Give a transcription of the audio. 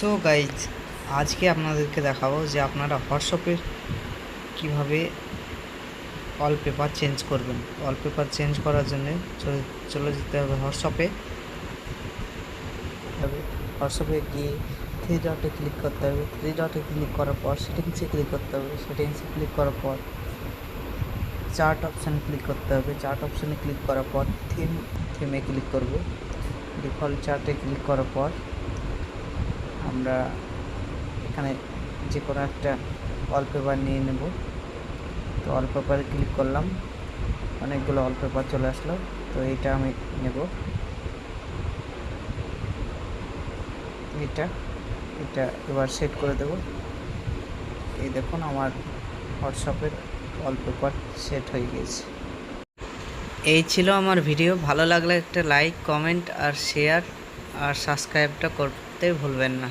So guys, আজকে আপনাদেরকে দেখাবো যে আপনারা হোয়াটসঅ্যাপে কিভাবে ওয়ালপেপার চেঞ্জ করবেন। ওয়ালপেপার চেঞ্জ করার জন্য চলে যেতে হবে হোয়াটসঅ্যাপে। হোয়াটসঅ্যাপে গিয়ে থ্রি ডটে ক্লিক করতে হবে। থ্রি ডটে ক্লিক করার পর সেটিংসে ক্লিক করতে হবে। সেটিংসে ক্লিক করার পর চার্ট অপশানে ক্লিক করতে হবে। চার্ট অপশানে ক্লিক করার পর থিমে ক্লিক করব। ডিফল্ট চার্টে ক্লিক করার পর আমরা এখানে যে কোনো একটা ওয়ালপেপার নিয়ে নেব। তো ওয়ালপেপারে ক্লিক করলাম, অনেকগুলো ওয়ালপেপার চলে আসলো। তো এইটা আমি নেব, এটা এবার সেট করে দেব। এই দেখুন আমার হোয়াটসঅ্যাপের ওয়ালপেপার সেট হয়ে গিয়েছে। এই ছিল আমার ভিডিও। ভালো লাগলে একটা লাইক, কমেন্ট আর শেয়ার আর সাবস্ক্রাইবটা করতে ভুলবেন না।